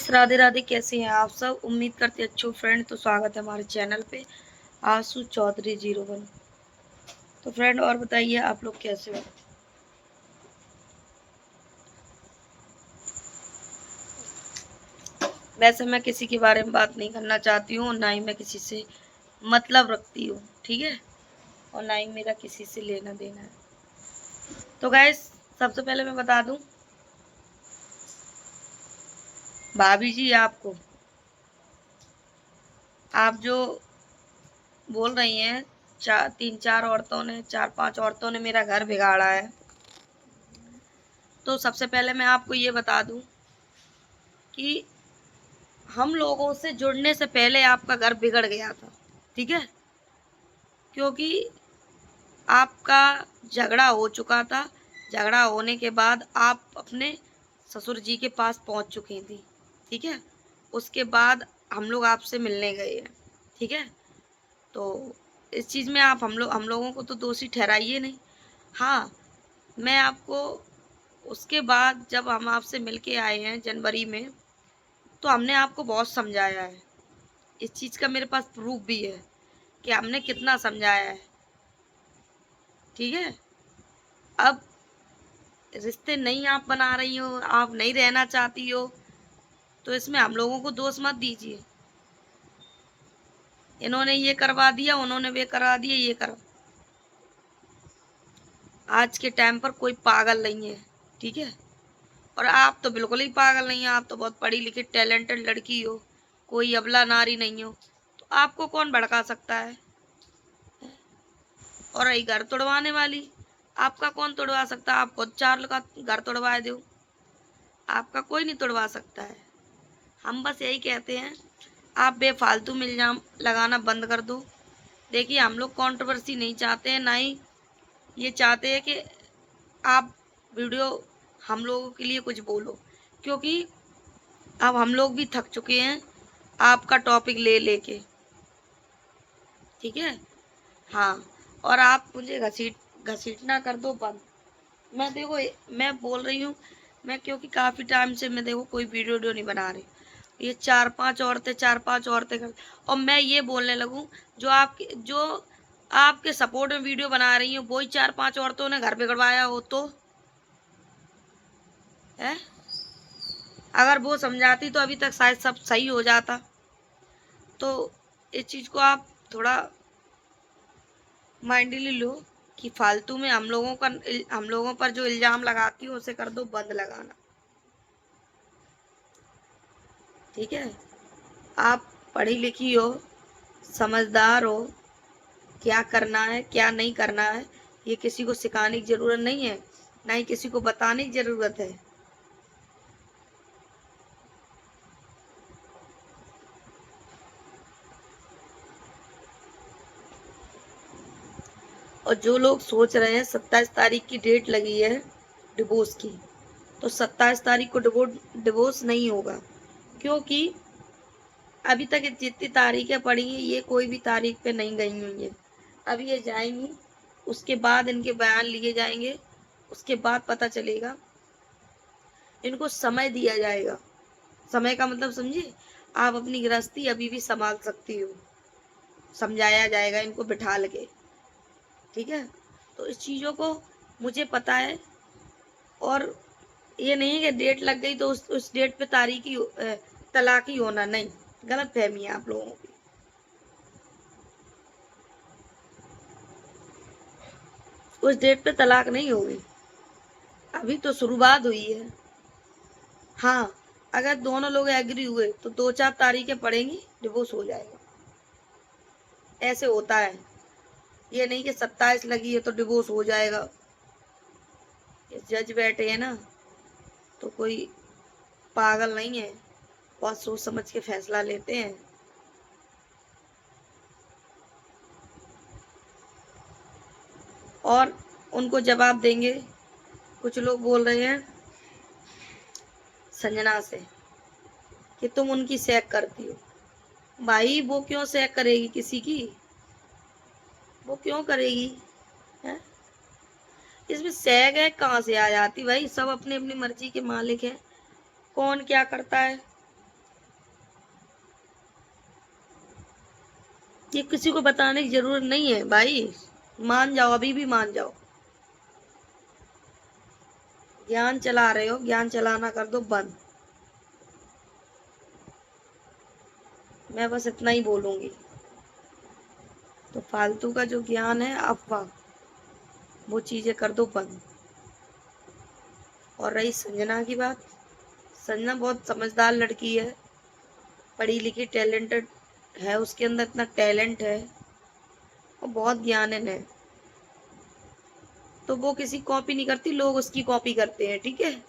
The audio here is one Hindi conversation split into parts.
राधे राधे। कैसे हैं आप सब? उम्मीद करते अच्छे फ्रेंड। तो स्वागत है हमारे चैनल पे आशु चौधरी 01। तो फ्रेंड और बताइए आप लोग कैसे हो? वैसे मैं किसी के बारे में बात नहीं करना चाहती हूँ, ना ही मैं किसी से मतलब रखती हूँ, ठीक है, और ना ही मेरा किसी से लेना देना है। तो गाइस, सबसे पहले मैं बता दूं भाभी जी आपको, आप जो बोल रही हैं तीन चार औरतों ने, 4-5 औरतों ने मेरा घर बिगाड़ा है, तो सबसे पहले मैं आपको ये बता दूं कि हम लोगों से जुड़ने से पहले आपका घर बिगड़ गया था, ठीक है, क्योंकि आपका झगड़ा हो चुका था। झगड़ा होने के बाद आप अपने ससुर जी के पास पहुंच चुकी थी, ठीक है। उसके बाद हम लोग आपसे मिलने गए हैं, ठीक है। तो इस चीज़ में आप हम लोगों को तो दोषी ठहराइए नहीं। हाँ, मैं आपको उसके बाद जब हम आपसे मिलके आए हैं जनवरी में, तो हमने आपको बहुत समझाया है। इस चीज़ का मेरे पास प्रूफ भी है कि हमने कितना समझाया है, ठीक है। अब रिश्ते नहीं आप बना रही हो, आप नहीं रहना चाहती हो, तो इसमें हम लोगों को दोष मत दीजिए। इन्होंने ये करवा दिया, उन्होंने वे करवा दिया, ये कर। आज के टाइम पर कोई पागल नहीं है, ठीक है। और आप तो बिल्कुल ही पागल नहीं है, आप तो बहुत पढ़ी लिखी टैलेंटेड लड़की हो, कोई अबला नारी नहीं हो, तो आपको कौन भड़का सकता है? और रही घर तोड़वाने वाली, आपका कौन तोड़वा सकता है? आप खुद 4 का घर तोड़वा दो, आपका कोई नहीं तोड़वा सकता है। हम बस यही कहते हैं, आप बेफालतू में इल्ज़ाम लगाना बंद कर दो। देखिए, हम लोग कंट्रोवर्सी नहीं चाहते हैं, ना ही ये चाहते हैं कि आप वीडियो हम लोगों के लिए कुछ बोलो, क्योंकि अब हम लोग भी थक चुके हैं आपका टॉपिक ले लेके, ठीक है। हाँ, और आप मुझे घसीटना कर दो बंद। मैं देखो, मैं बोल रही हूँ, मैं क्योंकि काफ़ी टाइम से मैं देखो कोई वीडियो नहीं बना रही। ये 4-5 औरतें कर, और मैं ये बोलने लगूँ, जो आपके सपोर्ट में वीडियो बना रही हूँ, वही 4-5 औरतों ने घर बिगड़वाया हो तो है। अगर वो समझाती तो अभी तक शायद सब सही हो जाता। तो इस चीज़ को आप थोड़ा माइंडली लो कि फालतू में हम लोगों पर जो इल्ज़ाम लगाती हो उसे कर दो बंद लगाना, ठीक है। आप पढ़ी लिखी हो, समझदार हो, क्या करना है क्या नहीं करना है ये किसी को सिखाने की ज़रूरत नहीं है, ना ही किसी को बताने की ज़रूरत है। और जो लोग सोच रहे हैं 27 तारीख की डेट लगी है डिवोर्स की, तो 27 तारीख को डिवोर्स नहीं होगा, क्योंकि अभी तक जितनी तारीखें पड़ी हैं ये कोई भी तारीख पे नहीं गई हुई है। अभी ये जाएंगी, उसके बाद इनके बयान लिए जाएंगे, उसके बाद पता चलेगा। इनको समय दिया जाएगा। समय का मतलब समझिए, आप अपनी गृहस्थी अभी भी संभाल सकती हो, समझाया जाएगा इनको बिठा के, ठीक है। तो इस चीज़ों को मुझे पता है, और ये नहीं है कि डेट लग गई तो उस डेट पे तलाक ही होना, नहीं, गलत फहमी है आप लोगों की। उस डेट पे तलाक नहीं होगी, अभी तो शुरुआत हुई है। हाँ, अगर दोनों लोग एग्री हुए तो 2-4 तारीखें पड़ेंगी, डिवोर्स हो जाएगा। ऐसे होता है, ये नहीं कि 27 लगी है तो डिवोर्स हो जाएगा। ये जज बैठे हैं ना, तो कोई पागल नहीं है, बहुत सोच समझ के फैसला लेते हैं। और उनको जवाब देंगे। कुछ लोग बोल रहे हैं संजना से कि तुम उनकी सैक करती हो। भाई, वो क्यों सैक करेगी किसी की? वो क्यों करेगी? है, इसमें सैक है कहाँ से आ जाती? भाई, सब अपनी अपनी मर्जी के मालिक हैं, कौन क्या करता है ये किसी को बताने की जरूरत नहीं है भाई, मान जाओ, अभी भी मान जाओ। ज्ञान चला रहे हो, ज्ञान चलाना कर दो बंद। मैं बस इतना ही बोलूंगी। तो फालतू का जो ज्ञान है, अफवाह, वो चीजें कर दो बंद। और रही संजना की बात, संजना बहुत समझदार लड़की है, पढ़ी लिखी, टैलेंटेड है, उसके अंदर इतना टैलेंट है और बहुत ज्ञानन है। तो वो किसी कॉपी नहीं करती, लोग उसकी कॉपी करते हैं, ठीक है।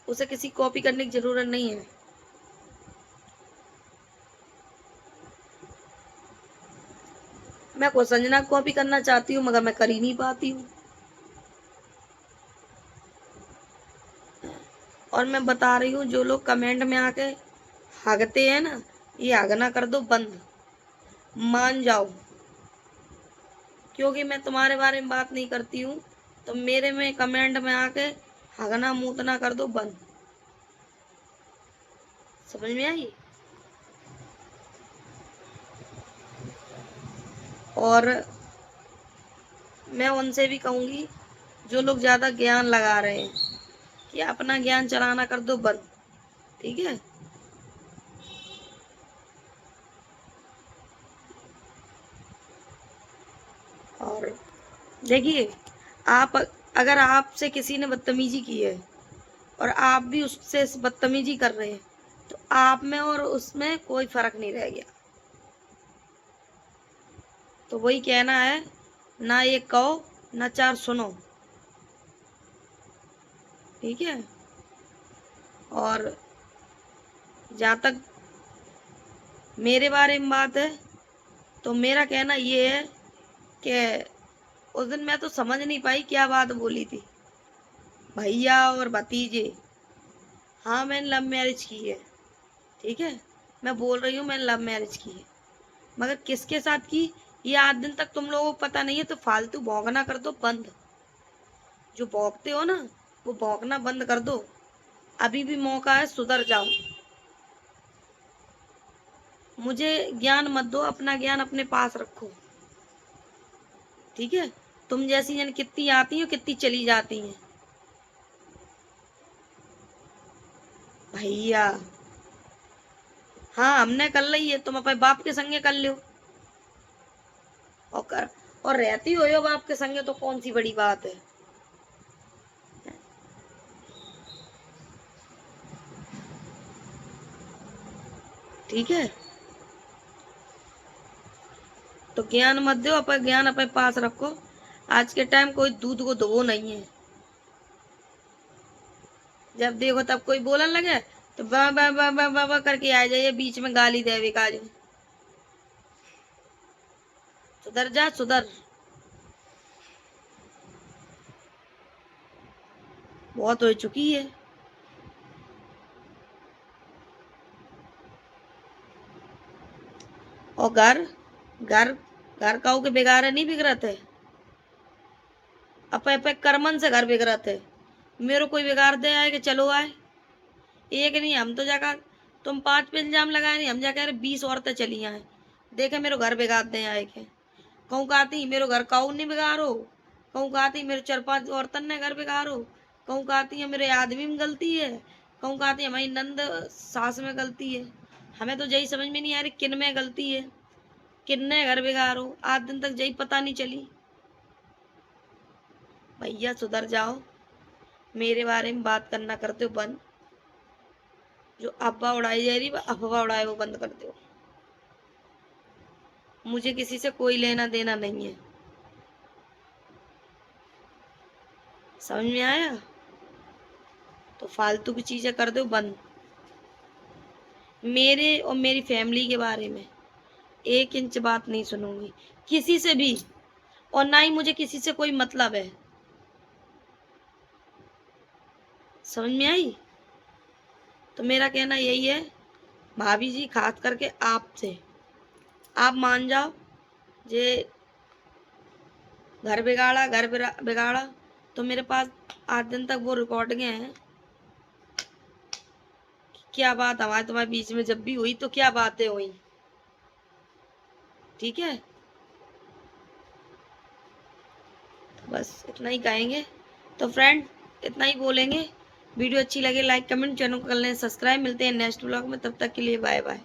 उसे किसी कॉपी करने की जरूरत नहीं है। मैं को संजना कॉपी करना चाहती हूँ, मगर मैं कर ही नहीं पाती हूँ। और मैं बता रही हूँ, जो लोग कमेंट में आके हगते हैं ना, ये हगना कर दो बंद, मान जाओ। क्योंकि मैं तुम्हारे बारे में बात नहीं करती हूँ, तो मेरे में कमेंट में आके हगना मूतना कर दो बंद। समझ में आई? और मैं उनसे भी कहूंगी, जो लोग ज्यादा ज्ञान लगा रहे हैं, कि अपना ज्ञान चलाना कर दो बंद, ठीक है। और देखिए, आप, अगर आपसे किसी ने बदतमीजी की है और आप भी उससे बदतमीजी कर रहे हैं, तो आप में और उसमें कोई फर्क नहीं रह गया। तो वही कहना है, ना ये कहो ना चार सुनो, ठीक है। और जहाँ तक मेरे बारे में बात है, तो मेरा कहना ये है कि उस दिन मैं तो समझ नहीं पाई क्या बात बोली थी, भैया और भतीजे। हाँ, मैंने लव मैरिज की है, ठीक है। मैं बोल रही हूँ मैंने लव मैरिज की है, मगर किसके साथ की, ये आज दिन तक तुम लोगों को पता नहीं है। तो फालतू भौंकना कर दो बंद। जो भौंकते हो ना, वो भौंकना बंद कर दो। अभी भी मौका है, सुधर जाओ। मुझे ज्ञान मत दो, अपना ज्ञान अपने पास रखो, ठीक है। तुम जैसी जन कितनी आती हैं, कितनी चली जाती हैं भैया। हाँ, हमने कर ली है, तुम अपने बाप के संगे कर लो। और कर, और रहती हो बाप के संगे, तो कौन सी बड़ी बात है। ठीक है। तो ज्ञान मत दो, अपन ज्ञान अपने पास रखो। आज के टाइम कोई दूध को दो नहीं है। जब देखो तब कोई बोलने लगे, तो बा बा बा बा बा बा करके आ जाइए, बीच में गाली दे काज। सुधर जा, सुधर। बहुत हो चुकी है। और घर, घर, घर काऊ के बिगाड़े नहीं बिगड़त है, अपे अपे कर्मन से घर बिगड़त है। मेरे कोई बिगाड़ दे आए कि चलो आए, एक नहीं, हम तो जाकर, तुम 5 पे इल्जाम लगाए नहीं, हम जाकर 20 औरतें चली आए, देखे मेरे घर बिगाड़ दे आए के। कहूँ कहती मेरे घर काऊ नहीं बिगाड़ो, कहूँ कहती मेरे 4-5 औरतन ने घर बिगाड़ो, कहूँ कहती है मेरे आदमी में गलती है, कहूँ कहती हमारी नंद सास में गलती है। हमें तो यही समझ में नहीं आ रही किन में गलती है, किन्ने घर बिगाड़ो, आज दिन तक यही पता नहीं चली। भैया सुधर जाओ, मेरे बारे में बात करना करते हो बंद। जो अफवाह उड़ाई जा रही है, अफवाह उड़ाए वो बंद कर दो। मुझे किसी से कोई लेना देना नहीं है। समझ में आया? तो फालतू की चीजें कर दो बंद। मेरे और मेरी फैमिली के बारे में 1 इंच बात नहीं सुनूंगी किसी से भी, और ना ही मुझे किसी से कोई मतलब है। समझ में आई? तो मेरा कहना यही है, भाभी जी, खास करके आपसे, आप मान जाओ, जे घर बिगाड़ा, घर बिगाड़ा, तो मेरे पास आज दिन तक वो रिकॉर्डिंग हैं। क्या बात हमारे तुम्हारे बीच में जब भी हुई, तो क्या बातें हुई, ठीक है, तो बस इतना ही कहेंगे। तो फ्रेंड इतना ही बोलेंगे। वीडियो अच्छी लगे लाइक कमेंट, चैनल को कर लें सब्सक्राइब। मिलते हैं नेक्स्ट व्लॉग में, तब तक के लिए बाय बाय।